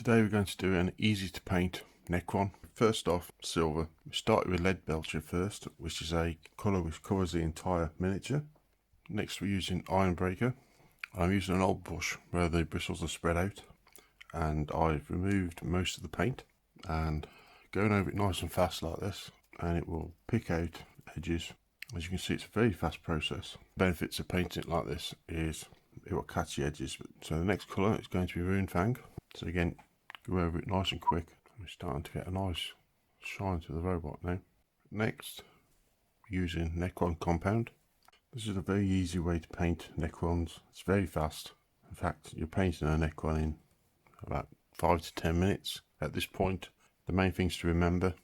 Today we're going to do an easy to paint Necron. First off, silver. We started with lead belcher first, which is a colour which covers the entire miniature. Next we're using iron breaker. I'm using an old brush where the bristles are spread out, and I've removed most of the paint and going over it nice and fast like this, and it will pick out edges. As you can see, it's a very fast process. Benefits of painting it like this is it will catch the edges. So the next colour is going to be Rune Fang. So again, go over it nice and quick. We're starting to get a nice shine to the robot now. Next, using Necron Compound. This is a very easy way to paint Necrons. It's very fast. In fact, you're painting a Necron in about 5 to 10 minutes. At this point, the main things to remember: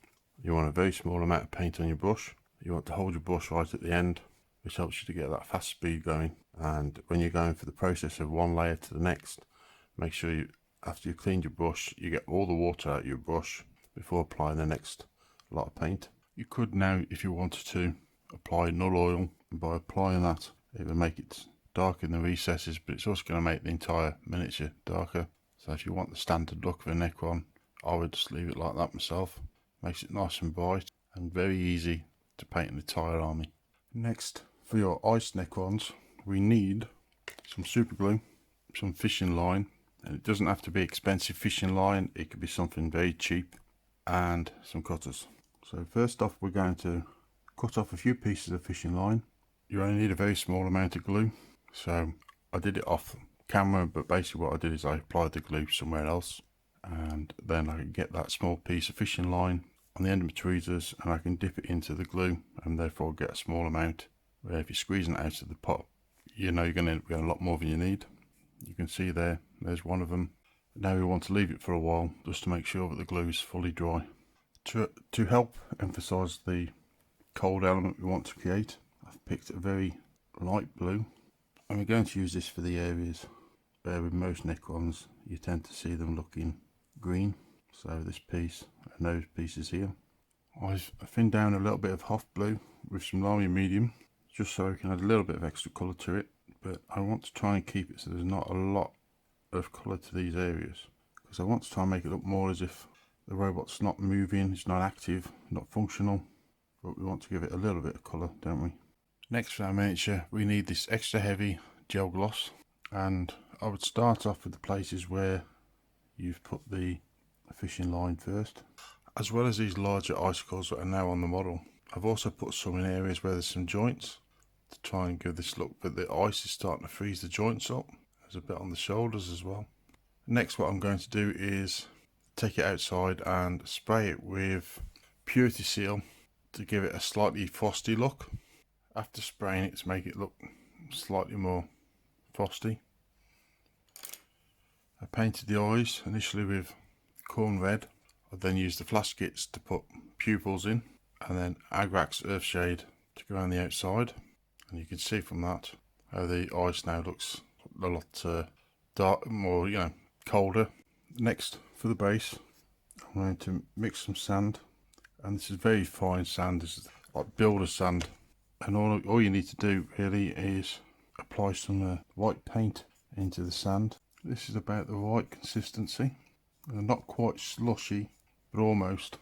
you want a very small amount of paint on your brush. You want to hold your brush right at the end, which helps you to get that fast speed going. And when you're going for the process of one layer to the next, make sure you, after you've cleaned your brush, you get all the water out of your brush before applying the next lot of paint. You could now, if you wanted to, apply null oil, and by applying that it will make it dark in the recesses, but it's also going to make the entire miniature darker. So if you want the standard look of a Necron, I would just leave it like that myself. Makes it nice and bright and very easy to paint an entire army. Next, for your ice Necrons, we need some super glue, some fishing line, and it doesn't have to be expensive fishing line, it could be something very cheap, and some cutters. So first off, we're going to cut off a few pieces of fishing line. You only need a very small amount of glue, so I did it off camera, but basically what I did is I applied the glue somewhere else, and then I can get that small piece of fishing line on the end of my tweezers, and I can dip it into the glue and therefore get a small amount, where if you're squeezing it out of the pot, you know you're going to end up getting a lot more than you need. You can see there's one of them. Now we want to leave it for a while just to make sure that the glue is fully dry. To help emphasize the cold element we want to create, I've picked a very light blue, and we're going to use this for the areas where with most Necrons you tend to see them looking green. So this piece and those pieces here. I've thinned down a little bit of Hoff blue with some Lamy medium, just so I can add a little bit of extra colour to it, but I want to try and keep it so there's not a lot of colour to these areas, because I want to try and make it look more as if the robot's not moving, it's not active, not functional, but we want to give it a little bit of colour, don't we? Next, for our miniature, we need this extra heavy gel gloss, and I would start off with the places where you've put the fishing line first. As well as these larger icicles that are now on the model, I've also put some in areas where there's some joints to try and give this look, but the ice is starting to freeze the joints up. There's a bit on the shoulders as well. Next, what I'm going to do is take it outside and spray it with Purity Seal to give it a slightly frosty look. After spraying it to make it look slightly more frosty, I painted the eyes initially with corn red. I then used the flash kits to put pupils in, and then Agrax Earthshade to go around the outside. And you can see from that how the ice now looks a lot dark, more colder. Next, for the base, I'm going to mix some sand, and this is very fine sand. This is like builder sand, and all you need to do really is apply some white paint into the sand. This is about the right consistency, and not quite slushy, but almost.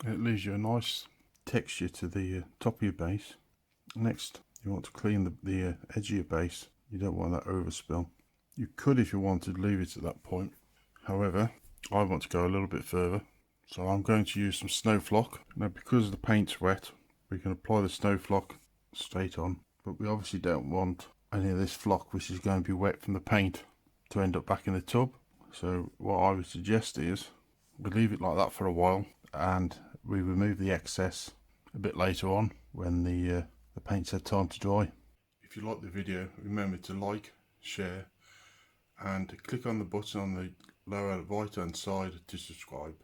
It leaves you a nice texture to the top of your base. Next, you want to clean the edge of your base. You don't want that overspill. You could, if you wanted, leave it at that point. However, I want to go a little bit further, so I'm going to use some Snowflock. Now, because the paint's wet, we can apply the Snowflock straight on, but we obviously don't want any of this flock, which is going to be wet from the paint, to end up back in the tub. So what I would suggest is we leave it like that for a while, and we remove the excess a bit later on when the paint's had time to dry. If you like the video, remember to like, share, and click on the button on the lower right hand side to subscribe.